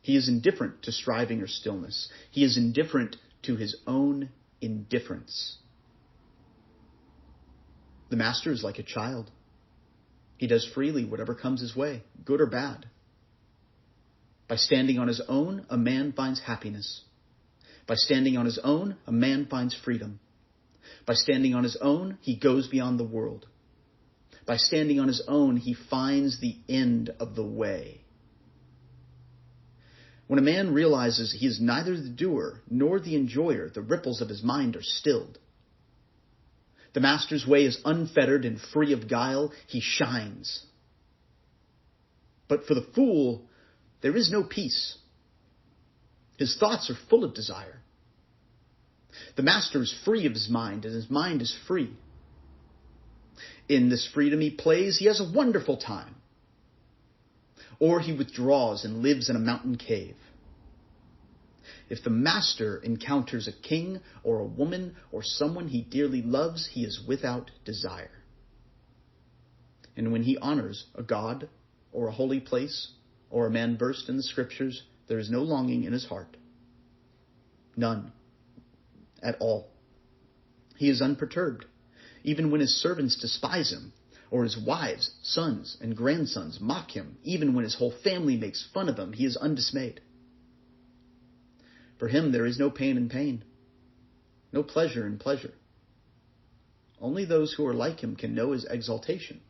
He is indifferent to striving or stillness. He is indifferent to his own indifference. The master is like a child. He does freely whatever comes his way, good or bad. By standing on his own, a man finds happiness. By standing on his own, a man finds freedom. By standing on his own, he goes beyond the world. By standing on his own, he finds the end of the way. When a man realizes he is neither the doer nor the enjoyer, the ripples of his mind are stilled. The master's way is unfettered and free of guile. He shines. But for the fool, there is no peace. His thoughts are full of desire. The master is free of his mind, and his mind is free. In this freedom he plays, he has a wonderful time. Or he withdraws and lives in a mountain cave. If the master encounters a king or a woman or someone he dearly loves, he is without desire. And when he honors a god or a holy place or a man versed in the scriptures, there is no longing in his heart. None. At all. He is unperturbed, even when his servants despise him, or his wives, sons, and grandsons mock him, even when his whole family makes fun of him, he is undismayed. For him there is no pain in pain, no pleasure in pleasure. Only those who are like him can know his exaltation.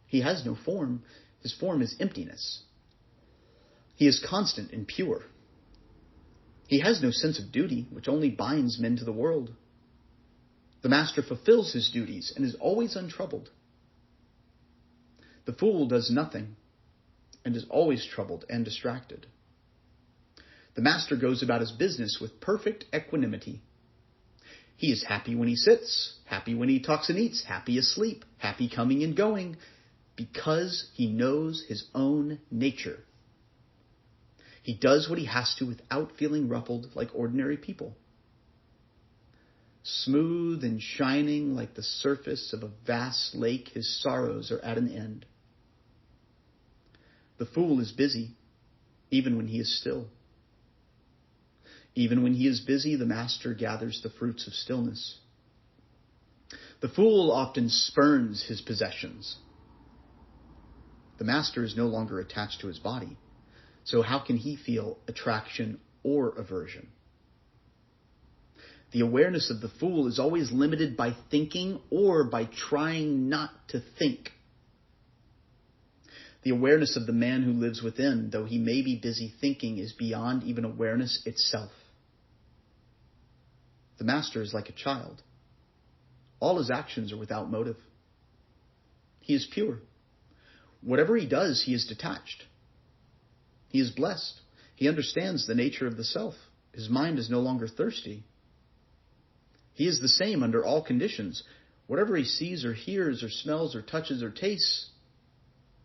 He has no form. His form is emptiness. He is constant and pure. He has no sense of duty, which only binds men to the world. The master fulfills his duties and is always untroubled. The fool does nothing and is always troubled and distracted. The master goes about his business with perfect equanimity. He is happy when he sits, happy when he talks and eats, happy asleep, happy coming and going, because he knows his own nature. He does what he has to without feeling ruffled like ordinary people. Smooth and shining like the surface of a vast lake, his sorrows are at an end. The fool is busy, even when he is still. Even when he is busy, the master gathers the fruits of stillness. The fool often spurns his possessions. The master is no longer attached to his body, so how can he feel attraction or aversion? The awareness of the fool is always limited by thinking or by trying not to think. The awareness of the man who lives within, though he may be busy thinking, is beyond even awareness itself. The master is like a child. All his actions are without motive. He is pure. Whatever he does, he is detached. He is blessed. He understands the nature of the self. His mind is no longer thirsty. He is the same under all conditions. Whatever he sees or hears or smells or touches or tastes,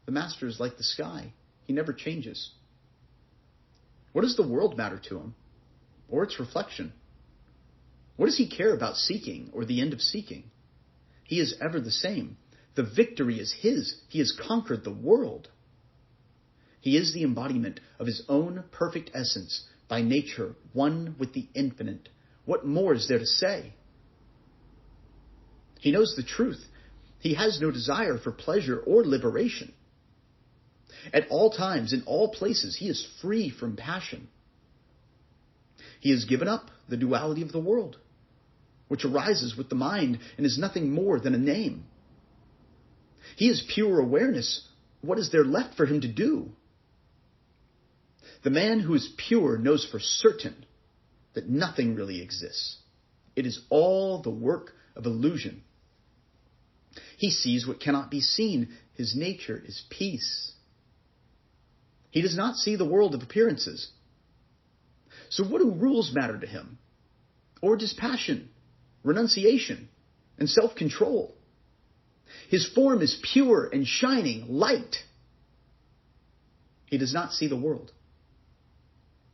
the master is like the sky. He never changes. What does the world matter to him, or its reflection? What does he care about seeking or the end of seeking? He is ever the same. The victory is his. He has conquered the world. He is the embodiment of his own perfect essence, by nature one with the infinite. What more is there to say? He knows the truth. He has no desire for pleasure or liberation. At all times, in all places, he is free from passion. He has given up the duality of the world, which arises with the mind and is nothing more than a name. He is pure awareness. What is there left for him to do? The man who is pure knows for certain that nothing really exists. It is all the work of illusion. He sees what cannot be seen. His nature is peace. He does not see the world of appearances. So what do rules matter to him? Or dispassion, renunciation, and self-control? His form is pure and shining light. He does not see the world.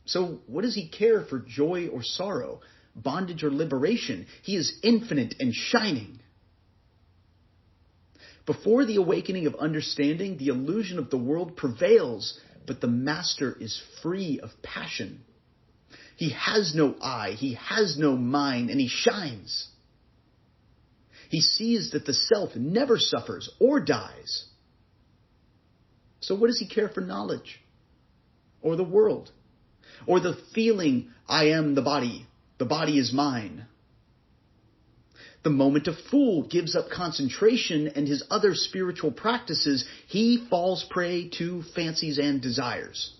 So what does he care for joy or sorrow, bondage or liberation? He is infinite and shining. Before the awakening of understanding, the illusion of the world prevails, but the master is free of passion. He has no I, he has no mind, and he shines. He sees that the self never suffers or dies. So what does he care for knowledge? Or the world? Or the feeling, I am the body is mine? The moment a fool gives up concentration and his other spiritual practices, he falls prey to fancies and desires.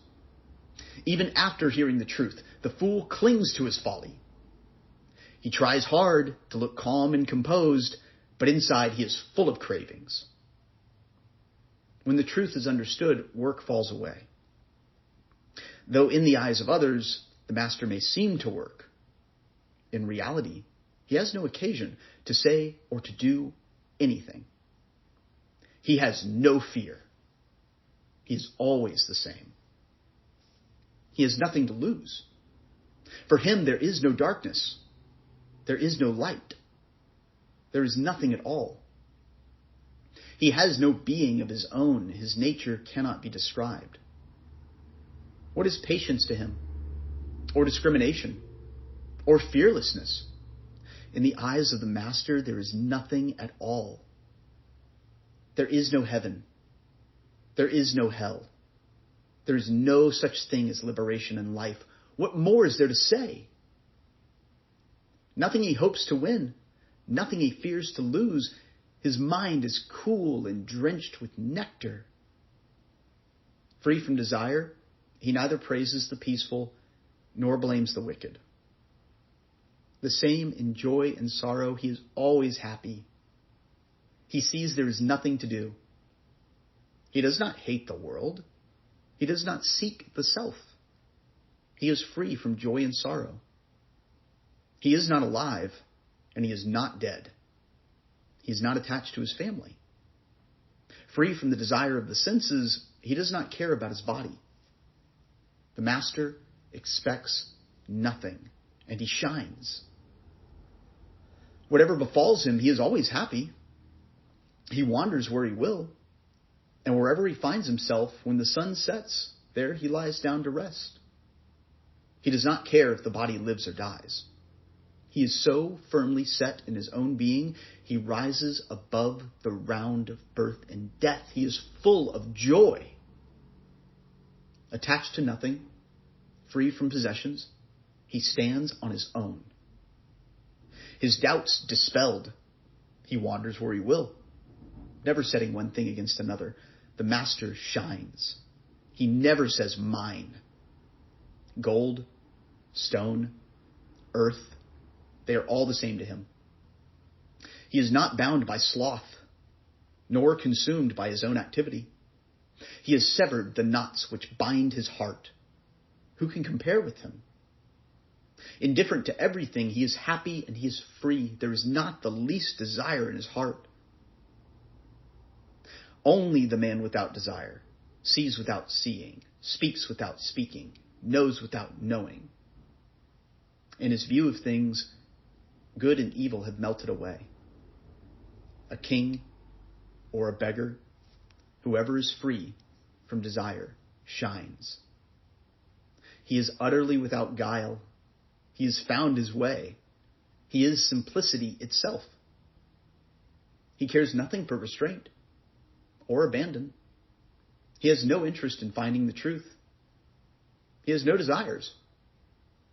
Even after hearing the truth, the fool clings to his folly. He tries hard to look calm and composed, but inside he is full of cravings. When the truth is understood, work falls away. Though in the eyes of others, the master may seem to work, in reality, he has no occasion to say or to do anything. He has no fear. He is always the same. He has nothing to lose. For him, there is no darkness. There is no light. There is nothing at all. He has no being of his own. His nature cannot be described. What is patience to him? Or discrimination? Or fearlessness? In the eyes of the master, there is nothing at all. There is no heaven. There is no hell. There is no such thing as liberation in life. What more is there to say? Nothing he hopes to win. Nothing he fears to lose. His mind is cool and drenched with nectar. Free from desire, he neither praises the peaceful nor blames the wicked. The same in joy and sorrow, he is always happy. He sees there is nothing to do. He does not hate the world. He does not seek the self. He is free from joy and sorrow. He is not alive, and he is not dead. He is not attached to his family. Free from the desire of the senses, he does not care about his body. The master expects nothing, and he shines. Whatever befalls him, he is always happy. He wanders where he will, and wherever he finds himself, when the sun sets, there he lies down to rest. He does not care if the body lives or dies. He is so firmly set in his own being, he rises above the round of birth and death. He is full of joy. Attached to nothing, free from possessions, he stands on his own. His doubts dispelled, he wanders where he will, never setting one thing against another. The master shines. He never says mine. Gold, stone, earth, they are all the same to him. He is not bound by sloth, nor consumed by his own activity. He has severed the knots which bind his heart. Who can compare with him? Indifferent to everything, he is happy and he is free. There is not the least desire in his heart. Only the man without desire sees without seeing, speaks without speaking, knows without knowing. In his view of things, good and evil have melted away. A king or a beggar, whoever is free from desire, shines. He is utterly without guile. He has found his way. He is simplicity itself. He cares nothing for restraint or abandon. He has no interest in finding the truth. He has no desires.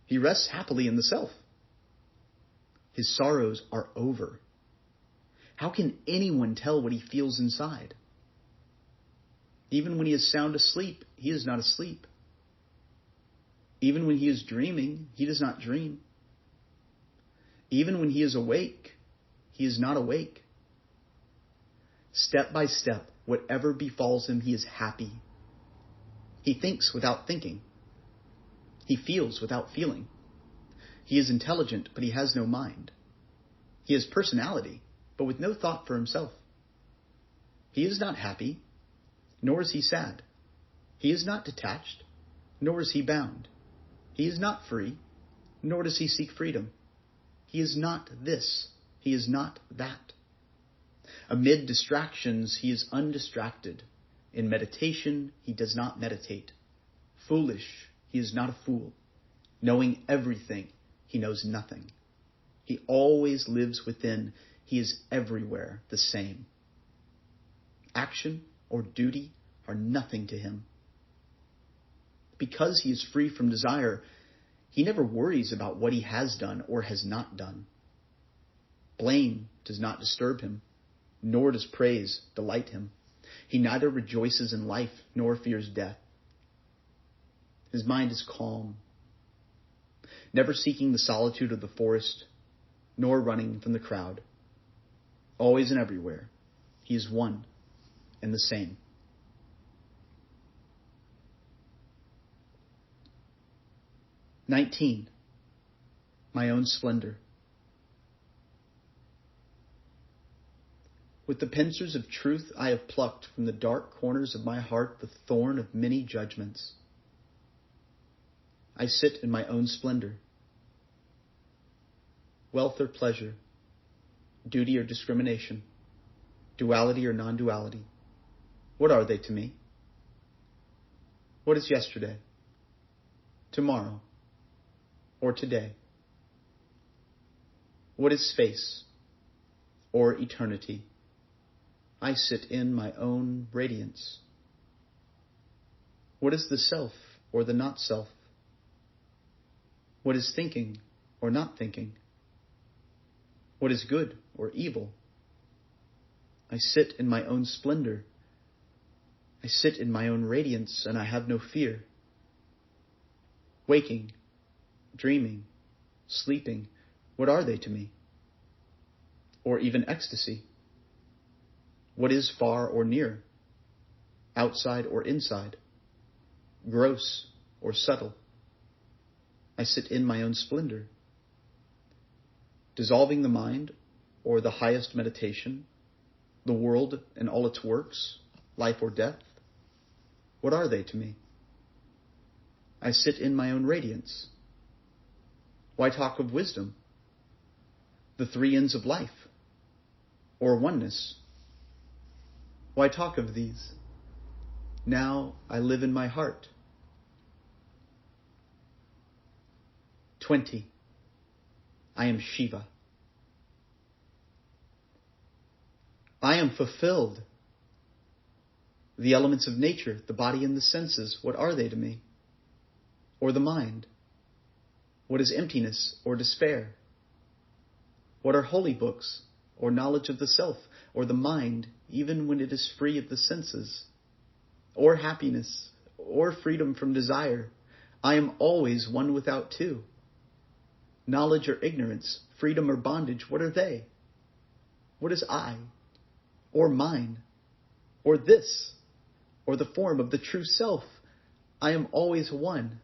He rests happily in the self. His sorrows are over. How can anyone tell what he feels inside? Even when he is sound asleep, he is not asleep. Even when he is dreaming, he does not dream. Even when he is awake, he is not awake. Step by step, whatever befalls him, he is happy. He thinks without thinking. He feels without feeling. He is intelligent, but he has no mind. He has personality, but with no thought for himself. He is not happy, nor is he sad. He is not detached, nor is he bound. He is not free, nor does he seek freedom. He is not this. He is not that. Amid distractions, he is undistracted. In meditation, he does not meditate. Foolish, he is not a fool. Knowing everything, he knows nothing. He always lives within. He is everywhere the same. Action or duty are nothing to him. Because he is free from desire, he never worries about what he has done or has not done. Blame does not disturb him, nor does praise delight him. He neither rejoices in life nor fears death. His mind is calm, never seeking the solitude of the forest, nor running from the crowd. Always and everywhere, he is one and the same. "19. My own splendor. With the pincers of truth I have plucked from the dark corners of my heart the thorn of many judgments. I sit in my own splendor. Wealth or pleasure, duty or discrimination, duality or non-duality, what are they to me? What is yesterday, tomorrow, or today? What is space or eternity? I sit in my own radiance. What is the self or the not self? What is thinking or not thinking? What is good or evil? I sit in my own splendor. I sit in my own radiance, and I have no fear. Waking, dreaming, sleeping, what are they to me? Or even ecstasy? What is far or near? Outside or inside? Gross or subtle? I sit in my own splendor. Dissolving the mind, or the highest meditation, the world and all its works, life or death, what are they to me? I sit in my own radiance. Why talk of wisdom, the three ends of life, or oneness? Why talk of these? Now I live in my heart. 20. I am Shiva. I am fulfilled. The elements of nature, the body and the senses, what are they to me? Or the mind? What is emptiness or despair? What are holy books, or knowledge of the self, or the mind, even when it is free of the senses? Or happiness, or freedom from desire? I am always one without two. Knowledge or ignorance, freedom or bondage, what are they? What is I, or mine, or this, or the form of the true self? I am always one.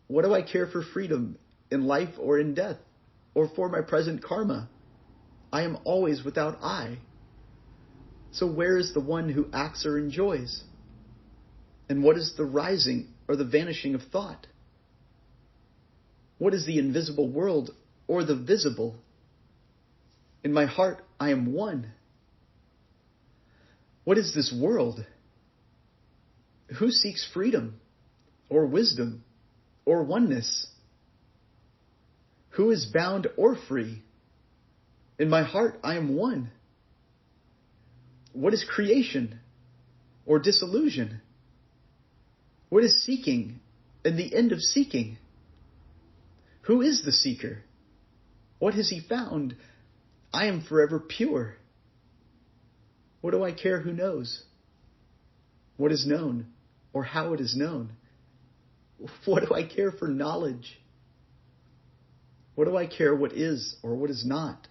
What do I care for freedom in life or in death, or for my present karma? I am always without I. So where is the one who acts or enjoys? And what is the rising or the vanishing of thought? What is the invisible world or the visible? In my heart, I am one. What is this world? Who seeks freedom or wisdom or oneness? Who is bound or free? In my heart, I am one. What is creation or disillusion? What is seeking and the end of seeking? Who is the seeker? What has he found? I am forever pure. What do I care who knows? What is known or how it is known? What do I care for knowledge? What do I care what is or what is not?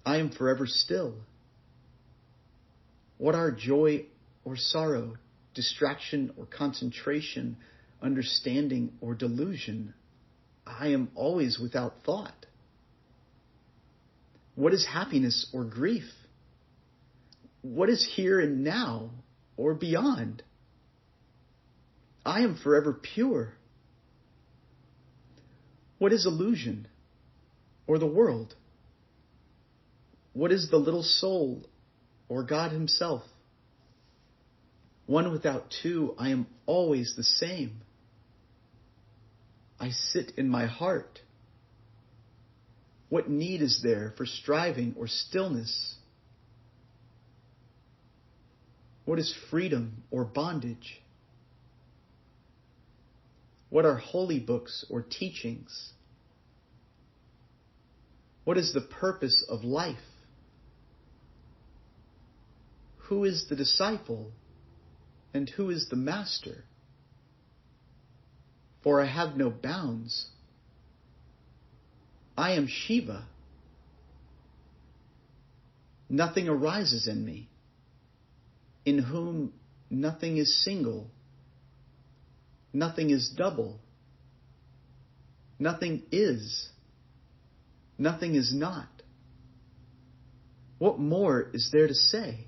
I am forever still. What are joy or sorrow, distraction or concentration, understanding or delusion? I am always without thought. What is happiness or grief? What is here and now or beyond? I am forever pure. What is illusion or the world? What is the little soul or God himself? One without two, I am always the same. I sit in my heart. What need is there for striving or stillness? What is freedom or bondage? What are holy books or teachings? What is the purpose of life? Who is the disciple and who is the master? For I have no bounds. I am Shiva. Nothing arises in me, in whom nothing is single, nothing is double, nothing is not. What more is there to say?